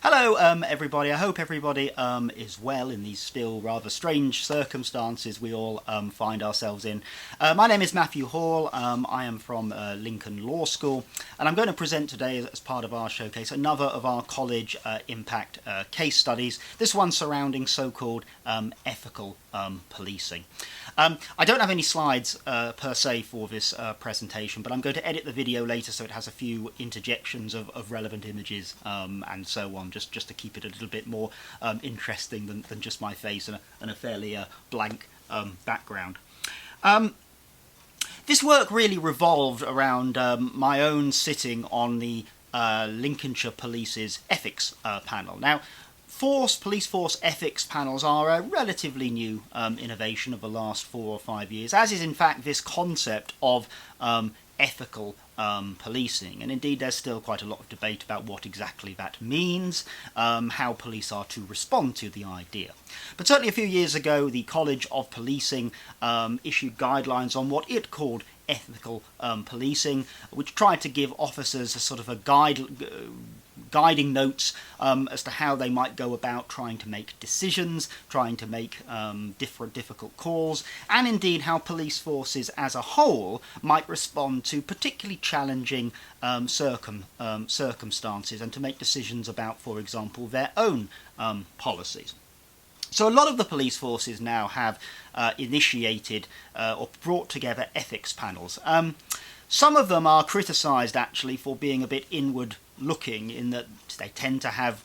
Hello, everybody. I hope everybody is well in these still rather strange circumstances we all find ourselves in. My name is Matthew Hall. I am from Lincoln Law School, and I'm going to present today, as part of our showcase, another of our college impact case studies. This one surrounding so-called ethical policing. I don't have any slides per se for this presentation, but I'm going to edit the video later so it has a few interjections of relevant images and so on, just to keep it a little bit more interesting than just my face and a fairly blank background. This work really revolved around my own sitting on the Lincolnshire Police's ethics panel. Now, police force ethics panels are a relatively new innovation of the last 4 or 5 years, as is in fact this concept of ethical policing. And indeed there's still quite a lot of debate about what exactly that means, how police are to respond to the idea. But certainly a few years ago the College of Policing issued guidelines on what it called ethical policing, which tried to give officers a sort of a guiding notes as to how they might go about trying to make decisions, trying to make difficult calls, and indeed how police forces as a whole might respond to particularly challenging circumstances and to make decisions about, for example, their own policies. So a lot of the police forces now have initiated or brought together ethics panels. Some of them are criticised actually for being a bit inward looking, in that they tend to have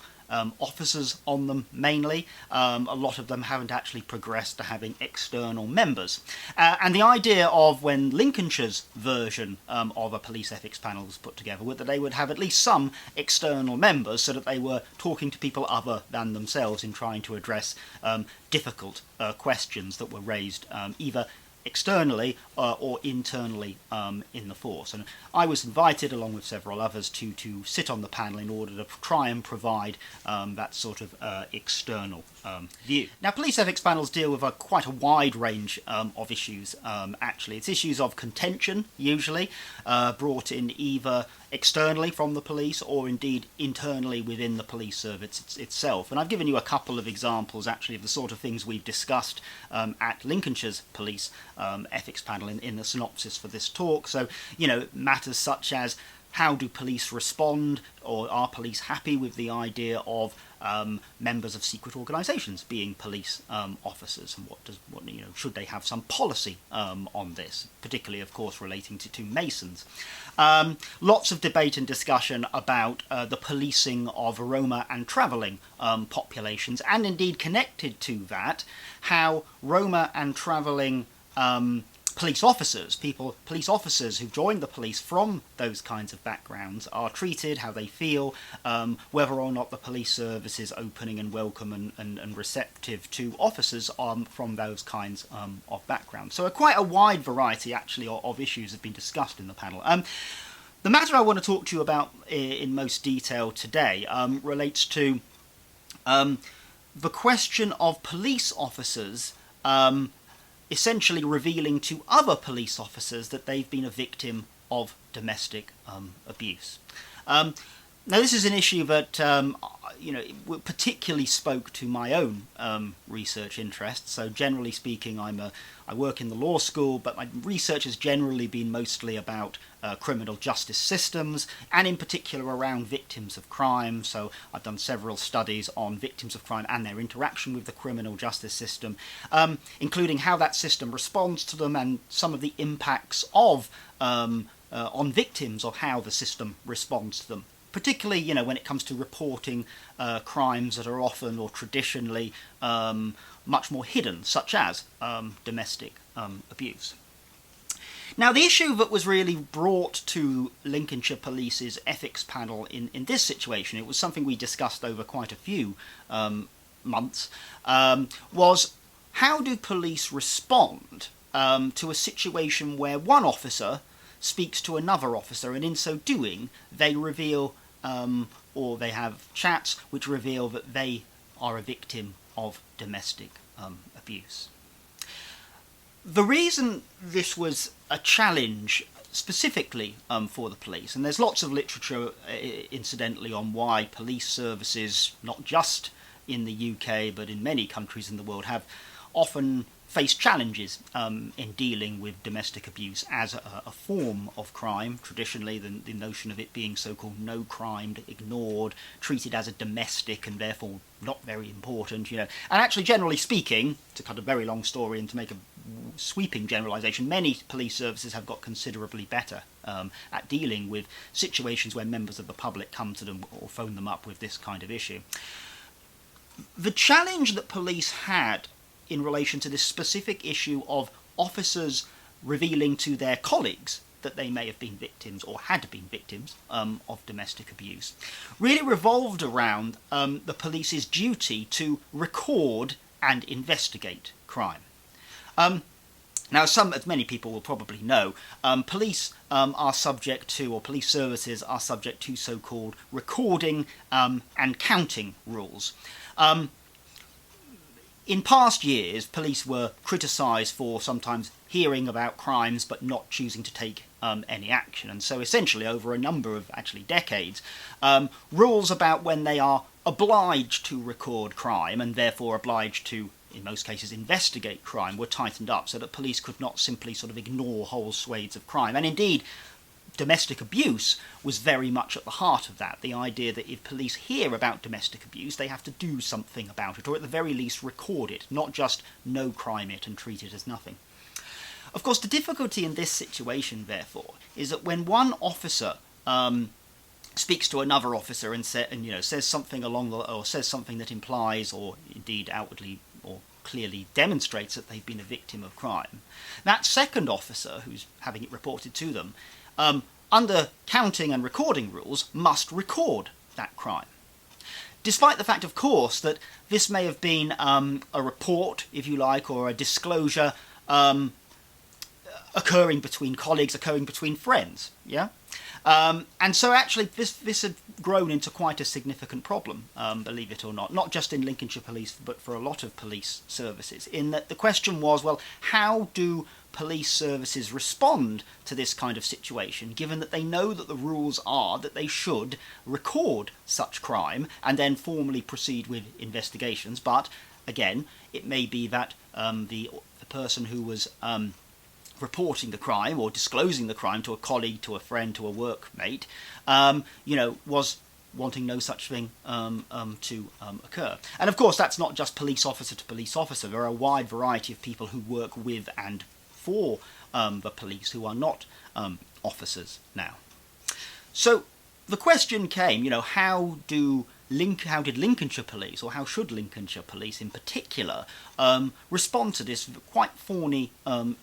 officers on them mainly. A lot of them haven't actually progressed to having external members. And the idea of when Lincolnshire's version of a police ethics panel was put together was that they would have at least some external members so that they were talking to people other than themselves in trying to address difficult questions that were raised either externally or internally in the force. And I was invited, along with several others, to sit on the panel in order to try and provide that sort of external view. Now, police ethics panels deal with quite a wide range of issues, actually. It's issues of contention, usually, brought in either externally from the police or indeed internally within the police service itself. And I've given you a couple of examples, actually, of the sort of things we've discussed at Lincolnshire's police ethics panel in the synopsis for this talk. So, matters such as how do police respond, or are police happy with the idea of members of secret organisations being police officers, and should they have some policy on this, particularly, of course, relating to Masons. Lots of debate and discussion about the policing of Roma and travelling populations, and indeed connected to that, how Roma and travelling police officers who joined the police from those kinds of backgrounds are treated, how they feel, whether or not the police service is opening and welcome and receptive to officers from those kinds of backgrounds. So quite a wide variety, actually, of issues have been discussed in the panel. The matter I want to talk to you about in most detail today relates to the question of police officers essentially revealing to other police officers that they've been a victim of domestic abuse. Now, this is an issue that particularly spoke to my own research interests. So, generally speaking, I work in the law school, but my research has generally been mostly about criminal justice systems, and in particular around victims of crime. So I've done several studies on victims of crime and their interaction with the criminal justice system, including how that system responds to them and some of the impacts of on victims of how the system responds to them. Particularly, when it comes to reporting crimes that are often or traditionally much more hidden, such as domestic abuse. Now, the issue that was really brought to Lincolnshire Police's ethics panel in this situation, it was something we discussed over quite a few months, was how do police respond to a situation where one officer speaks to another officer, and in so doing they reveal or they have chats which reveal that they are a victim of domestic abuse. The reason this was a challenge specifically for the police. And there's lots of literature, incidentally, on why police services, not just in the UK but in many countries in the world, have often faced challenges in dealing with domestic abuse as a form of crime. Traditionally, the notion of it being so-called no-crimed, ignored, treated as a domestic and therefore not very important, And actually, generally speaking, to cut a very long story and to make a sweeping generalisation, many police services have got considerably better at dealing with situations where members of the public come to them or phone them up with this kind of issue. The challenge that police had in relation to this specific issue of officers revealing to their colleagues that they may have been victims or had been victims of domestic abuse really revolved around the police's duty to record and investigate crime. Now, as many people will probably know, police are subject to, or police services are subject to, so-called recording and counting rules. In past years, police were criticised for sometimes hearing about crimes but not choosing to take any action. And so essentially, over a number of decades, rules about when they are obliged to record crime and therefore obliged to, in most cases, investigate crime were tightened up so that police could not simply sort of ignore whole swathes of crime. And indeed, domestic abuse was very much at the heart of that. The idea that if police hear about domestic abuse, they have to do something about it, or at the very least record it, not just no crime it and treat it as nothing. Of course, the difficulty in this situation, therefore, is that when one officer speaks to another officer and says something or says something that implies, or indeed outwardly or clearly demonstrates that they've been a victim of crime, that second officer who's having it reported to them, under counting and recording rules, must record that crime. Despite the fact, of course, that this may have been a report, if you like, or a disclosure occurring between colleagues, occurring between friends, yeah? And so actually this had grown into quite a significant problem, believe it or not just in Lincolnshire Police, but for a lot of police services, in that the question was, well, how do police services respond to this kind of situation, given that they know that the rules are that they should record such crime and then formally proceed with investigations, but again, it may be that the person who was reporting the crime or disclosing the crime to a colleague, to a friend, to a workmate, was wanting no such thing to occur. And of course, that's not just police officer to police officer. There are a wide variety of people who work with and for the police who are not officers now. So the question came, how did Lincolnshire Police, or how should Lincolnshire Police in particular, respond to this quite thorny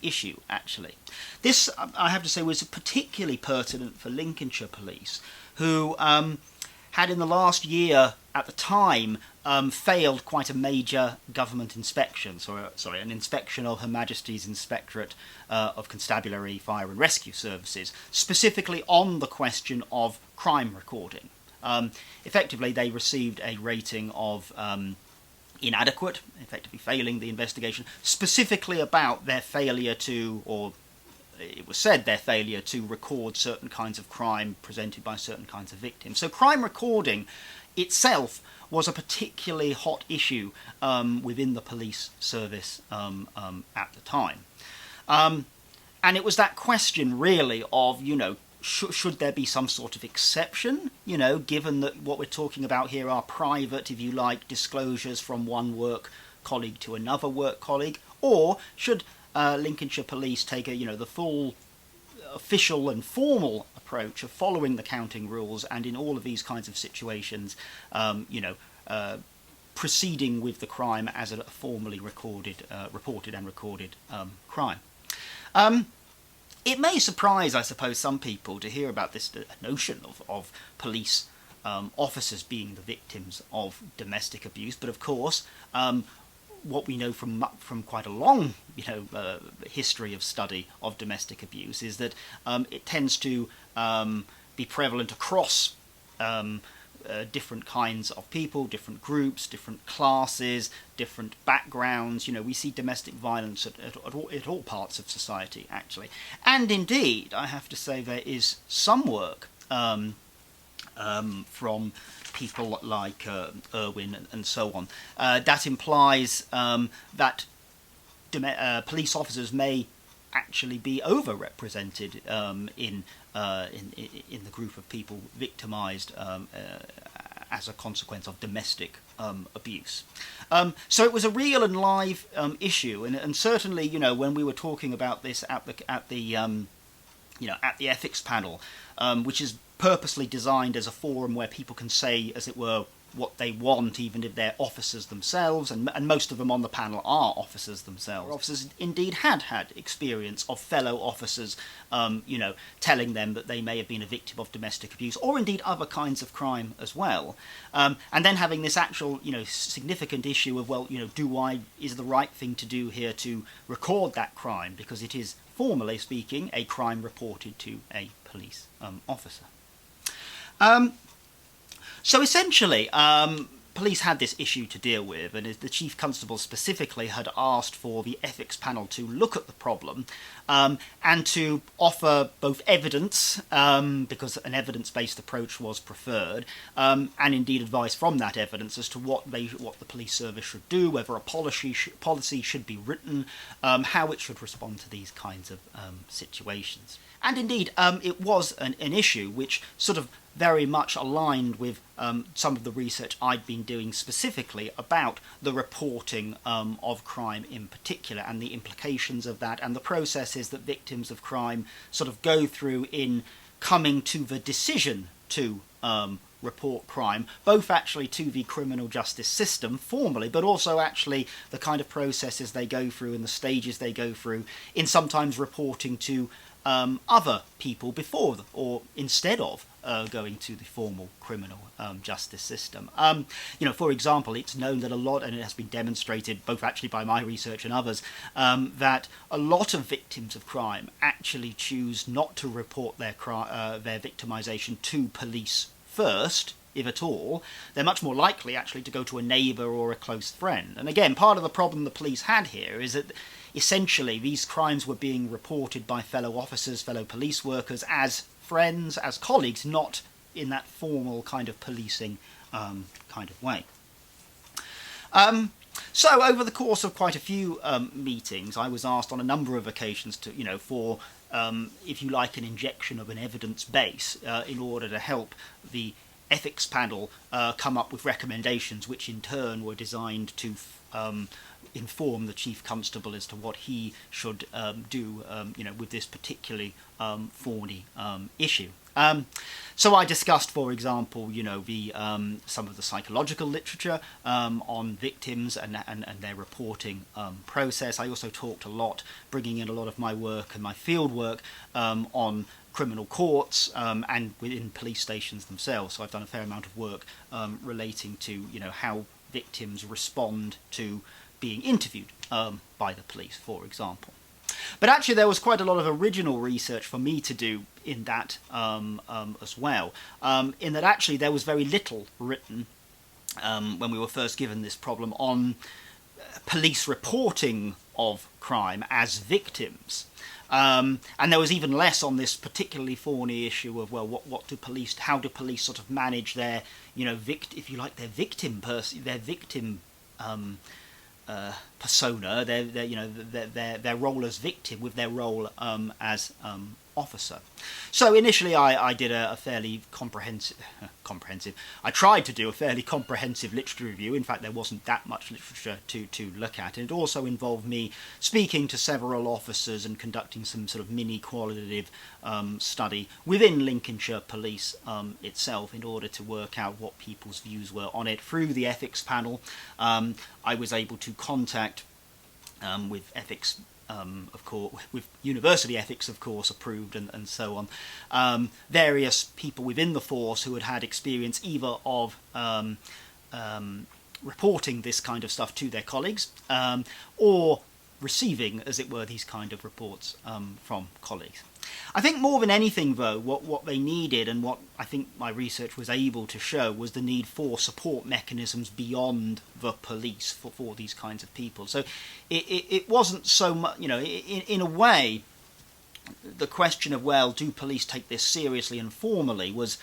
issue, actually? This, I have to say, was particularly pertinent for Lincolnshire Police, who had in the last year, at the time, failed quite a major government inspection, an inspection of Her Majesty's Inspectorate of Constabulary, Fire and Rescue Services, specifically on the question of crime recording. Effectively, they received a rating of inadequate, effectively failing the investigation, specifically about their failure to, or it was said their failure to record certain kinds of crime presented by certain kinds of victims. So crime recording itself was a particularly hot issue within the police service at the time. And it was that question, really, of, should there be some sort of exception, given that what we're talking about here are private, if you like, disclosures from one work colleague to another work colleague, or should Lincolnshire Police take the full official and formal approach of following the counting rules, and in all of these kinds of situations, proceeding with the crime as a formally reported and recorded crime. It may surprise, I suppose, some people to hear about this notion of police officers being the victims of domestic abuse, but of course, what we know from quite a long, history of study of domestic abuse is that it tends to be prevalent across different kinds of people, different groups, different classes, different backgrounds. We see domestic violence at all parts of society, actually. And indeed, I have to say, there is some work from people like Irwin and so on that implies that police officers may actually be overrepresented in the group of people victimised as a consequence of domestic abuse. So it was a real and live issue, and certainly, when we were talking about this at the ethics panel, which is purposely designed as a forum where people can say, as it were, what they want, even if they're officers themselves, and most of them on the panel are officers themselves. Officers indeed had experience of fellow officers, telling them that they may have been a victim of domestic abuse, or indeed other kinds of crime as well. And then having this actual, significant issue of, is the right thing to do here to record that crime, because it is, formally speaking, a crime reported to a police officer. So essentially, police had this issue to deal with, and the Chief Constable specifically had asked for the ethics panel to look at the problem and to offer both evidence, because an evidence-based approach was preferred, and indeed advice from that evidence as to what the police service should do, whether a policy should be written, how it should respond to these kinds of situations. And indeed, it was an issue which sort of very much aligned with some of the research I'd been doing specifically about the reporting of crime in particular, and the implications of that, and the processes that victims of crime sort of go through in coming to the decision to report crime, both actually to the criminal justice system formally, but also actually the kind of processes they go through and the stages they go through in sometimes reporting to other people before or instead of going to the formal criminal justice system. For example, it's known that a lot, and it has been demonstrated both actually by my research and others, that a lot of victims of crime actually choose not to report their victimization to police first, if at all. They're much more likely actually to go to a neighbour or a close friend. And again, part of the problem the police had here is that essentially these crimes were being reported by fellow officers, fellow police workers, as friends, as colleagues, not in that formal kind of policing kind of way. So over the course of quite a few meetings, I was asked on a number of occasions to, for, if you like, an injection of an evidence base in order to help the ethics panel come up with recommendations which in turn were designed to inform the Chief Constable as to what he should do with this particularly thorny issue. So I discussed, for example, the some of the psychological literature on victims and their reporting process. I also talked a lot, bringing in a lot of my work and my field work on criminal courts and within police stations themselves. So I've done a fair amount of work relating to how victims respond to being interviewed by the police, for example. But actually there was quite a lot of original research for me to do in that as well, in that actually there was very little written when we were first given this problem on police reporting of crime as victims. And there was even less on this particularly thorny issue of, well, how do police sort of manage their, if you like, their victim persona, their role as victim with their role as officer. So initially I did a fairly comprehensive, I tried to do a fairly comprehensive literature review. In fact, there wasn't that much literature to look at, and it also involved me speaking to several officers and conducting some sort of mini qualitative study within Lincolnshire Police itself in order to work out what people's views were on it. Through the ethics panel, I was able to contact with ethics, of course, with university ethics, of course, approved and so on, various people within the force who had had experience either of reporting this kind of stuff to their colleagues or receiving, as it were, these kind of reports from colleagues. I think more than anything, though, what they needed, and what I think my research was able to show, was the need for support mechanisms beyond the police for these kinds of people. So it wasn't so much, in a way, the question of, well, do police take this seriously and formally was,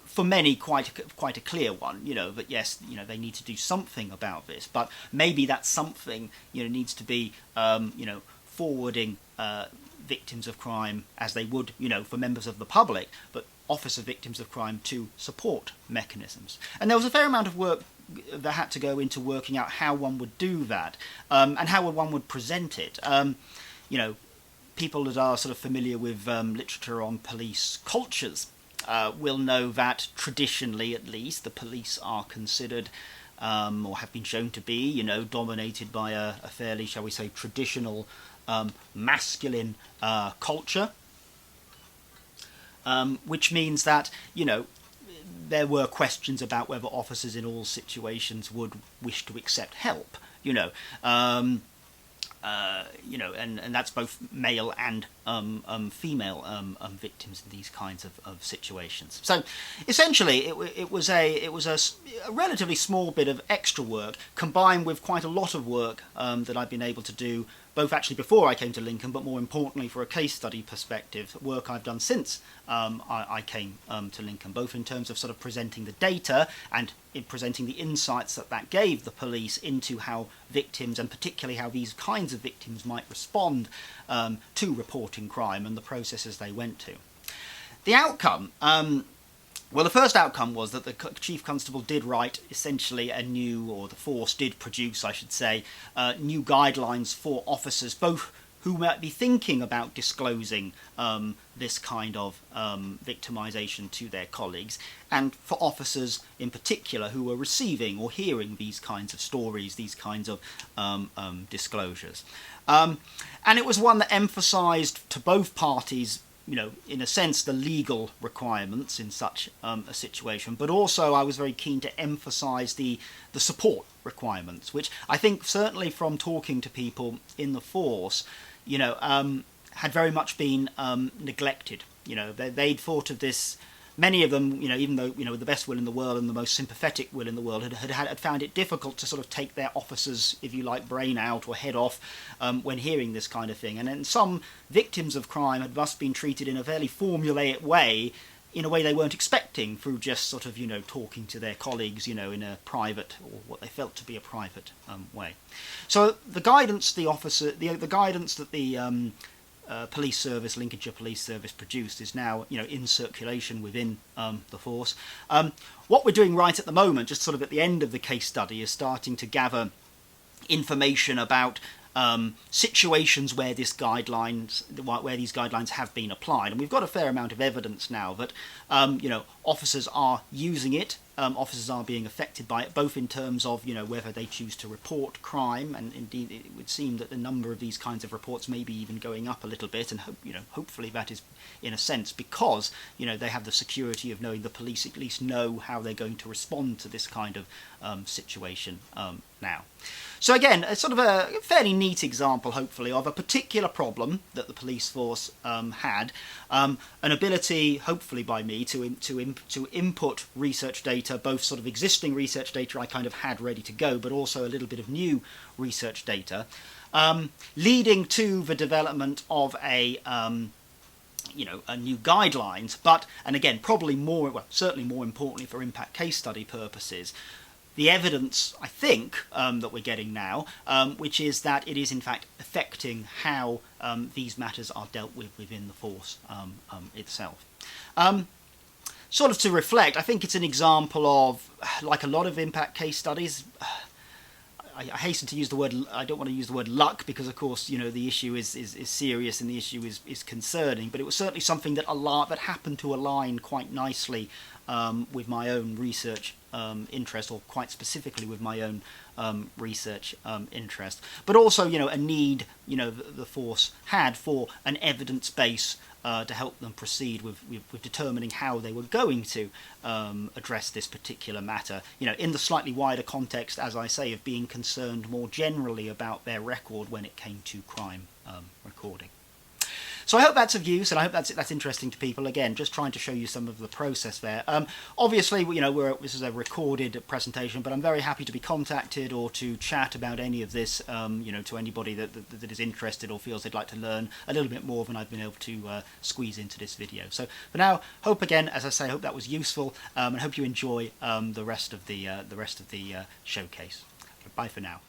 for many, quite a clear one. That yes, they need to do something about this, but maybe that something, needs to be, forwarding victims of crime as they would, for members of the public, but officer victims of crime to support mechanisms. And there was a fair amount of work that had to go into working out how one would do that, and how one would present it. People that are sort of familiar with literature on police cultures will know that traditionally, at least, the police are considered, or have been shown to be, dominated by a fairly, shall we say, traditional masculine culture, which means that, there were questions about whether officers in all situations would wish to accept help, and that's both male and female victims in these kinds of situations. So essentially, it was a relatively small bit of extra work combined with quite a lot of work that I've been able to do, both actually before I came to Lincoln, but more importantly for a case study perspective, work I've done since I came to Lincoln, both in terms of sort of presenting the data and in presenting the insights that gave the police into how victims, and particularly how these kinds of victims, might respond to reporting crime and the processes they went to. The outcome, well, the first outcome was that the Chief Constable did write essentially a new, or the force did produce, I should say, new guidelines for officers, both who might be thinking about disclosing this kind of victimisation to their colleagues, and for officers in particular who were receiving or hearing these kinds of stories, these kinds of disclosures. And it was one that emphasised to both parties, in a sense, the legal requirements in such a situation, but also I was very keen to emphasise the support requirements, which I think certainly from talking to people in the force, had very much been neglected. They'd thought of this. Many of them, even though, with the best will in the world and the most sympathetic will in the world, had found it difficult to sort of take their officers, if you like, brain out or head off when hearing this kind of thing. And then some victims of crime had thus been treated in a fairly formulaic way, in a way they weren't expecting, through just sort of, talking to their colleagues, in a private, or what they felt to be a private way. So the guidance the guidance that the police service, Lincolnshire Police Service, produced is now, in circulation within the force. What we're doing right at the moment, just sort of at the end of the case study, is starting to gather information about situations where these guidelines have been applied, and we've got a fair amount of evidence now that officers are using it. Officers are being affected by it, both in terms of whether they choose to report crime, and indeed it would seem that the number of these kinds of reports may be even going up a little bit, and hopefully that is in a sense because they have the security of knowing the police at least know how they're going to respond to this kind of situation now. So again, a sort of a fairly neat example, hopefully, of a particular problem that the police force had, an ability, hopefully by me, to input research data, both sort of existing research data I kind of had ready to go, but also a little bit of new research data, leading to the development of a new guidelines, and again, probably certainly more importantly for impact case study purposes, the evidence, I think, that we're getting now, which is that it is in fact affecting how these matters are dealt with within the force itself. Sort of to reflect, I think it's an example of, like a lot of impact case studies, I hasten to use the word, I don't want to use the word luck, because of course, the issue is serious and the issue is concerning, but it was certainly something that happened to align quite nicely with my own research interest, or quite specifically with my own research interest, but also a need the force had for an evidence base to help them proceed with determining how they were going to address this particular matter, in the slightly wider context, as I say, of being concerned more generally about their record when it came to crime recording. So I hope that's of use, and I hope that's interesting to people. Again, just trying to show you some of the process there. Obviously, this is a recorded presentation, but I'm very happy to be contacted or to chat about any of this. To anybody that is interested or feels they'd like to learn a little bit more than I've been able to squeeze into this video. So for now, hope again, as I say, hope that was useful, and hope you enjoy the rest of the showcase. Bye for now.